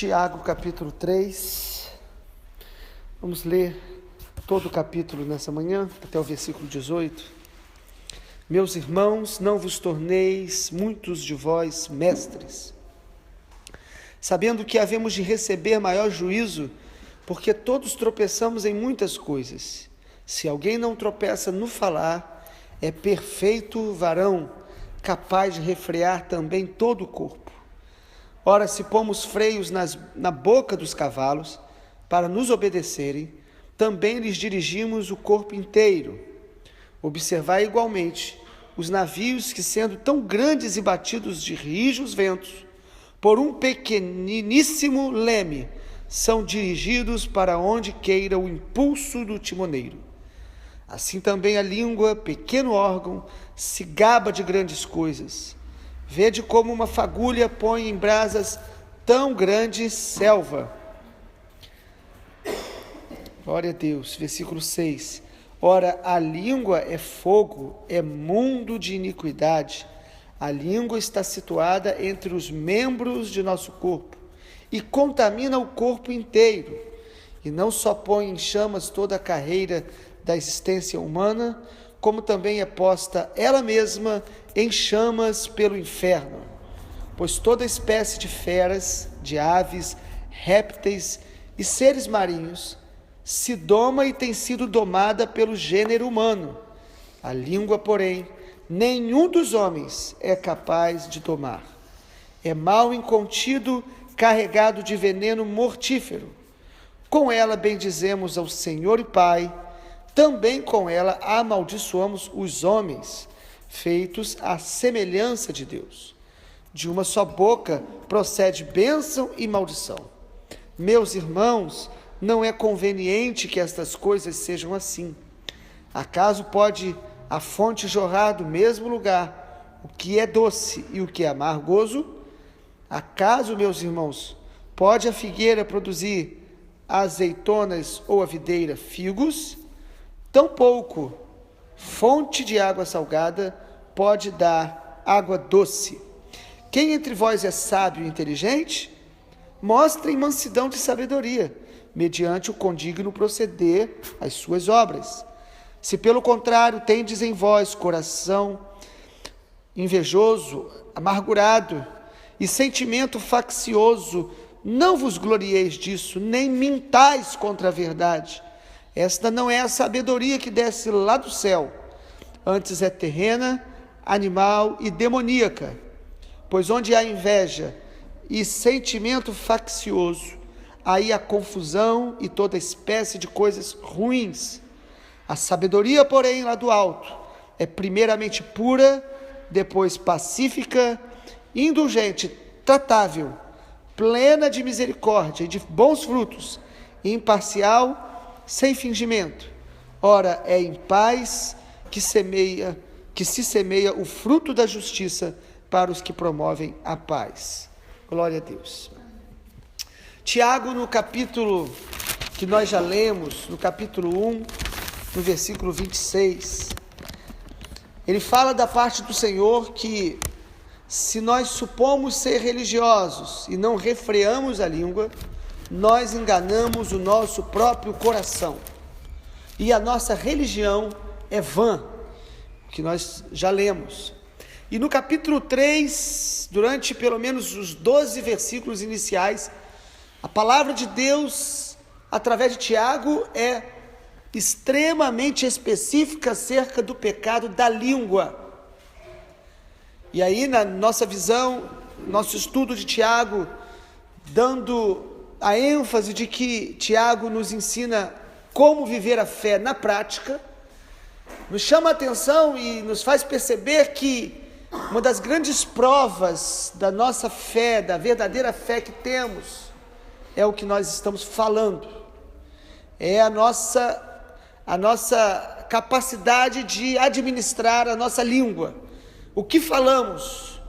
Tiago, capítulo 3. Vamos ler todo o capítulo nessa manhã, até o versículo 18. Meus irmãos, não vos torneis muitos de vós mestres, sabendo que havemos de receber maior juízo, porque todos tropeçamos em muitas coisas. Se alguém não tropeça no falar, é perfeito varão, capaz de refrear também todo o corpo. Ora, se pomos freios na boca dos cavalos, para nos obedecerem, também lhes dirigimos o corpo inteiro. Observai igualmente os navios que, sendo tão grandes e batidos de rijos ventos, por um pequeniníssimo leme, são dirigidos para onde queira o impulso do timoneiro. Assim também a língua, pequeno órgão, se gaba de grandes coisas. Vede como uma fagulha põe em brasas tão grande selva. Glória a Deus. Versículo 6. Ora, a língua é fogo, é mundo de iniquidade. A língua está situada entre os membros de nosso corpo e contamina o corpo inteiro. E não só põe em chamas toda a carreira da existência humana, como também é posta ela mesma em chamas pelo inferno. Pois toda espécie de feras, de aves, répteis e seres marinhos se doma e tem sido domada pelo gênero humano. A língua, porém, nenhum dos homens é capaz de domar. É mal incontido, carregado de veneno mortífero. Com ela bendizemos ao Senhor e Pai, também com ela amaldiçoamos os homens, feitos à semelhança de Deus. De uma só boca procede bênção e maldição. Meus irmãos, não é conveniente que estas coisas sejam assim. Acaso pode a fonte jorrar do mesmo lugar o que é doce e o que é amargoso? Acaso, meus irmãos, pode a figueira produzir azeitonas ou a videira figos? Tampouco fonte de água salgada pode dar água doce. Quem entre vós é sábio e inteligente? Mostrem mansidão de sabedoria, mediante o condigno proceder às suas obras. Se pelo contrário tendes em vós coração invejoso, amargurado e sentimento faccioso, não vos glorieis disso, nem mintais contra a verdade. Esta não é a sabedoria que desce lá do céu, antes é terrena, animal e demoníaca. Pois onde há inveja e sentimento faccioso, aí há confusão e toda espécie de coisas ruins. A sabedoria, porém, lá do alto, é primeiramente pura, depois pacífica, indulgente, tratável, plena de misericórdia e de bons frutos, imparcial, sem fingimento. Ora, é em paz que se semeia o fruto da justiça para os que promovem a paz. Glória a Deus. Tiago, no capítulo que nós já lemos, no capítulo 1, no versículo 26, ele fala da parte do Senhor que, se nós supomos ser religiosos e não refreamos a língua, nós enganamos o nosso próprio coração. E a nossa religião é vã, que nós já lemos. E no capítulo 3, durante pelo menos os 12 versículos iniciais, a palavra de Deus, através de Tiago, é extremamente específica acerca do pecado da língua. E aí, na nossa visão, nosso estudo de Tiago, dando a ênfase de que Tiago nos ensina como viver a fé na prática, nos chama a atenção e nos faz perceber que uma das grandes provas da nossa fé, da verdadeira fé que temos, é o que nós estamos falando. É a nossa capacidade de administrar a nossa língua. O que falamos,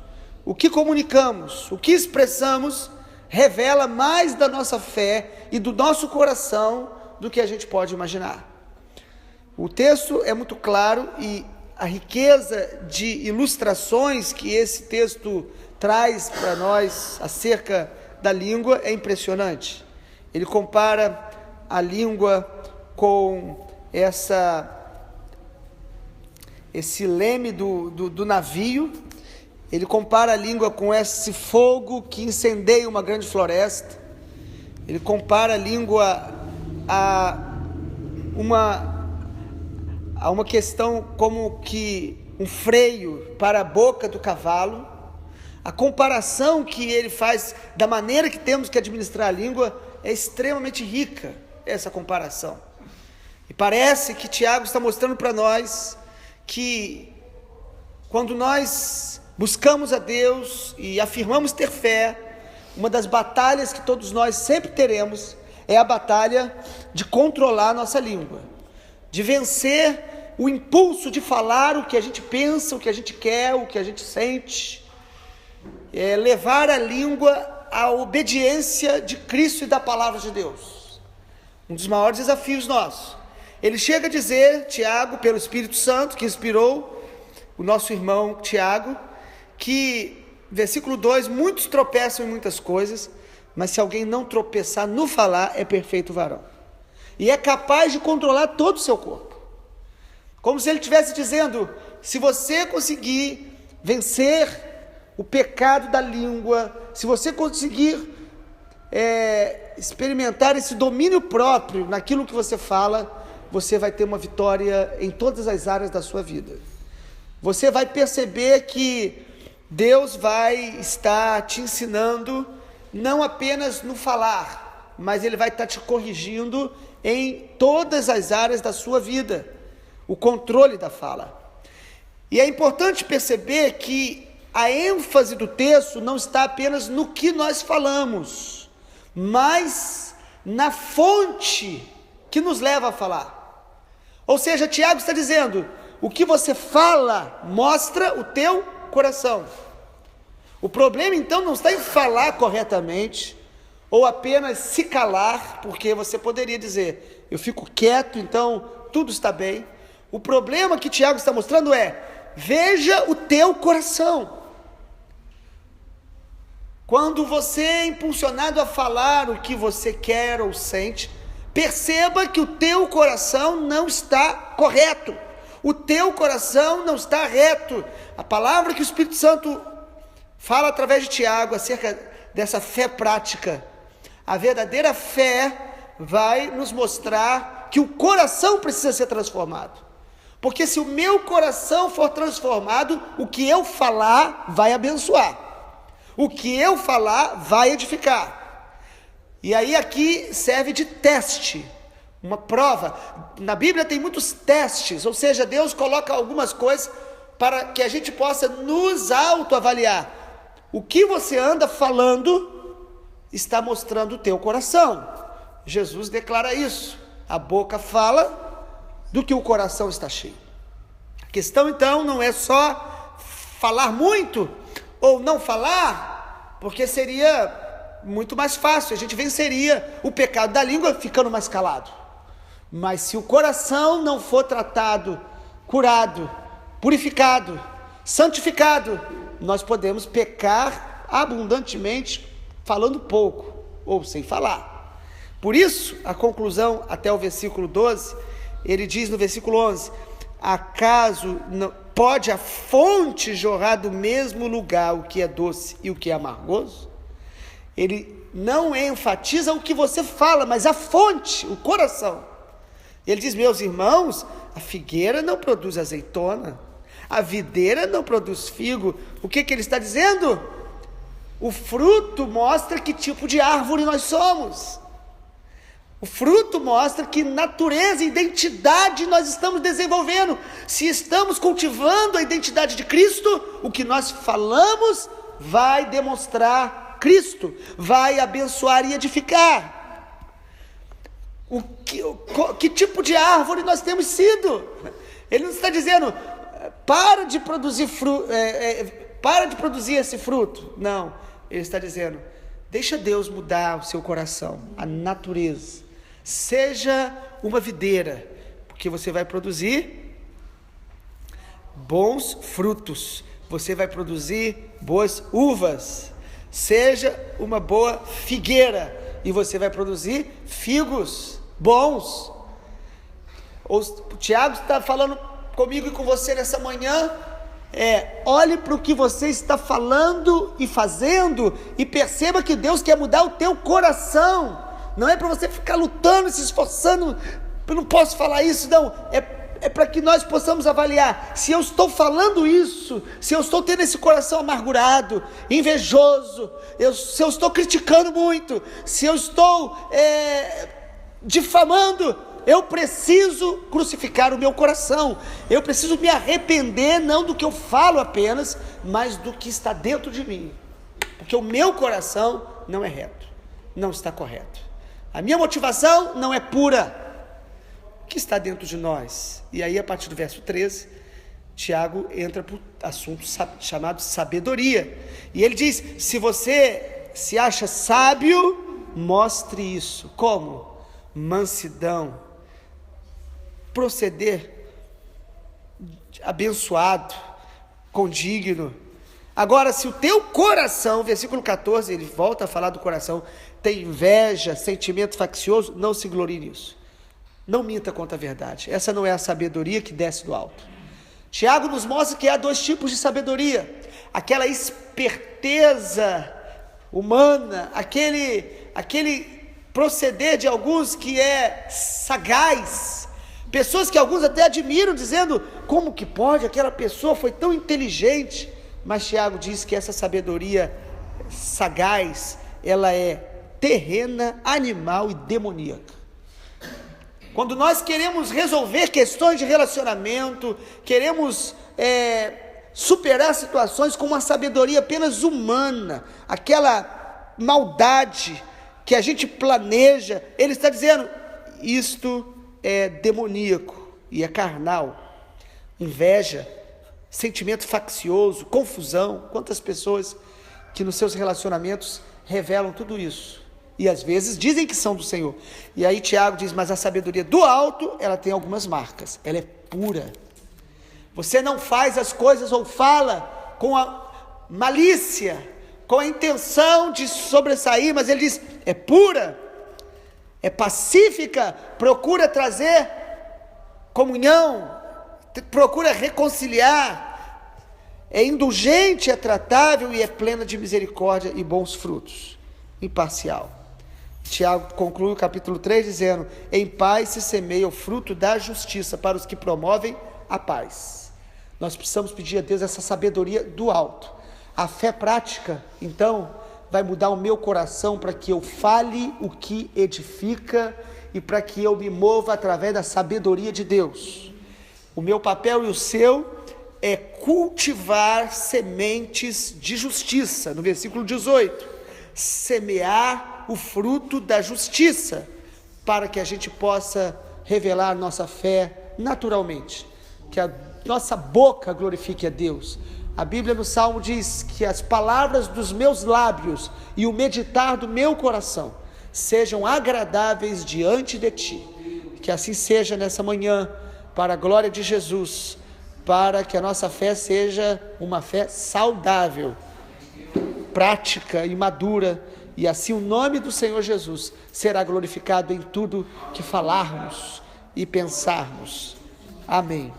o que comunicamos, o que expressamos, revela mais da nossa fé e do nosso coração do que a gente pode imaginar. O texto é muito claro e a riqueza de ilustrações que esse texto traz para nós acerca da língua é impressionante. Ele compara a língua com esse leme do navio. Ele compara a língua com esse fogo que incendeia uma grande floresta. Ele compara a língua a uma questão como que um freio para a boca do cavalo. A comparação que ele faz da maneira que temos que administrar a língua é extremamente rica, essa comparação. E parece que Tiago está mostrando para nós que quando nós buscamos a Deus e afirmamos ter fé, uma das batalhas que todos nós sempre teremos é a batalha de controlar a nossa língua, de vencer o impulso de falar o que a gente pensa, o que a gente quer, o que a gente sente, levar a língua à obediência de Cristo e da palavra de Deus. Um dos maiores desafios nossos. Ele chega a dizer, Tiago, pelo Espírito Santo, que inspirou o nosso irmão Tiago, que, versículo 2, muitos tropeçam em muitas coisas, mas se alguém não tropeçar no falar, é perfeito varão. E é capaz de controlar todo o seu corpo. Como se ele estivesse dizendo, se você conseguir vencer o pecado da língua, se você conseguir experimentar esse domínio próprio naquilo que você fala, você vai ter uma vitória em todas as áreas da sua vida. Você vai perceber que Deus vai estar te ensinando, não apenas no falar, mas Ele vai estar te corrigindo em todas as áreas da sua vida, o controle da fala. E é importante perceber que a ênfase do texto não está apenas no que nós falamos, mas na fonte que nos leva a falar. Ou seja, Tiago está dizendo, o que você fala mostra o teu coração. O problema então não está em falar corretamente, ou apenas se calar, porque você poderia dizer, eu fico quieto, então tudo está bem. O problema que Tiago está mostrando é, veja o teu coração. Quando você é impulsionado a falar o que você quer ou sente, perceba que o teu coração não está correto. O teu coração não está reto. A palavra que o Espírito Santo fala através de Tiago acerca dessa fé prática. A verdadeira fé vai nos mostrar que o coração precisa ser transformado. Porque se o meu coração for transformado, o que eu falar vai abençoar. O que eu falar vai edificar. E aí aqui serve de teste, uma prova. Na Bíblia tem muitos testes, ou seja, Deus coloca algumas coisas para que a gente possa nos autoavaliar. O que você anda falando está mostrando o teu coração. Jesus declara isso. A boca fala do que o coração está cheio. A questão então não é só falar muito ou não falar, porque seria muito mais fácil, a gente venceria o pecado da língua ficando mais calado. Mas se o coração não for tratado, curado, purificado, santificado, nós podemos pecar abundantemente falando pouco ou sem falar. Por isso, a conclusão até o versículo 12, ele diz no versículo 11, acaso pode a fonte jorrar do mesmo lugar o que é doce e o que é amargoso? Ele não enfatiza o que você fala, mas a fonte, o coração. Ele diz, meus irmãos, a figueira não produz azeitona, a videira não produz figo. O que ele está dizendo? O fruto mostra que tipo de árvore nós somos. O fruto mostra que natureza e identidade nós estamos desenvolvendo. Se estamos cultivando a identidade de Cristo, o que nós falamos vai demonstrar Cristo, vai abençoar e edificar. Que tipo de árvore nós temos sido? Ele não está dizendo, para de produzir esse fruto. Não, ele está dizendo, deixa Deus mudar o seu coração, a natureza. Seja uma videira, porque você vai produzir bons frutos, você vai produzir boas uvas. Seja uma boa figueira e você vai produzir figos bons. O Tiago está falando comigo e com você nessa manhã. Olhe para o que você está falando e fazendo e perceba que Deus quer mudar o teu coração. Não é para você ficar lutando, se esforçando. Eu não posso falar isso, não. É para que nós possamos avaliar se eu estou falando isso, se eu estou tendo esse coração amargurado, invejoso, se eu estou criticando muito, se eu estou difamando. Eu preciso crucificar o meu coração, eu preciso me arrepender, não do que eu falo apenas, mas do que está dentro de mim, porque o meu coração não é reto, não está correto, a minha motivação não é pura. O que está dentro de nós? E aí, a partir do verso 13, Tiago entra para o assunto chamado sabedoria, e ele diz: se você se acha sábio, mostre isso. Como? Mansidão, proceder abençoado, condigno. Agora, se o teu coração, versículo 14, ele volta a falar do coração, tem inveja, sentimento faccioso, não se glorie nisso. Não minta contra a verdade. Essa não é a sabedoria que desce do alto. Tiago nos mostra que há dois tipos de sabedoria: aquela esperteza humana, aquele proceder de alguns que é sagaz, pessoas que alguns até admiram, dizendo: como que pode, aquela pessoa foi tão inteligente. Mas Tiago diz que essa sabedoria sagaz, ela é terrena, animal e demoníaca. Quando nós queremos resolver questões de relacionamento, queremos superar situações com uma sabedoria apenas humana, aquela maldade que a gente planeja, ele está dizendo: isto é demoníaco e é carnal. Inveja, sentimento faccioso, confusão. Quantas pessoas que nos seus relacionamentos revelam tudo isso e às vezes dizem que são do Senhor. E aí Tiago diz: mas a sabedoria do alto, ela tem algumas marcas, ela é pura. Você não faz as coisas ou fala com a malícia, com a intenção de sobressair, mas ele diz: é pura, é pacífica, procura trazer comunhão, procura reconciliar, é indulgente, é tratável e é plena de misericórdia e bons frutos, imparcial. Tiago conclui o capítulo 3 dizendo: em paz se semeia o fruto da justiça para os que promovem a paz. Nós precisamos pedir a Deus essa sabedoria do alto. A fé prática, então, vai mudar o meu coração para que eu fale o que edifica e para que eu me mova através da sabedoria de Deus. O meu papel e o seu é cultivar sementes de justiça. No versículo 18, semear o fruto da justiça, para que a gente possa revelar nossa fé naturalmente, que a nossa boca glorifique a Deus. A Bíblia no Salmo diz que as palavras dos meus lábios e o meditar do meu coração sejam agradáveis diante de Ti. Que assim seja nessa manhã, para a glória de Jesus, para que a nossa fé seja uma fé saudável, prática e madura, e assim o nome do Senhor Jesus será glorificado em tudo que falarmos e pensarmos. Amém.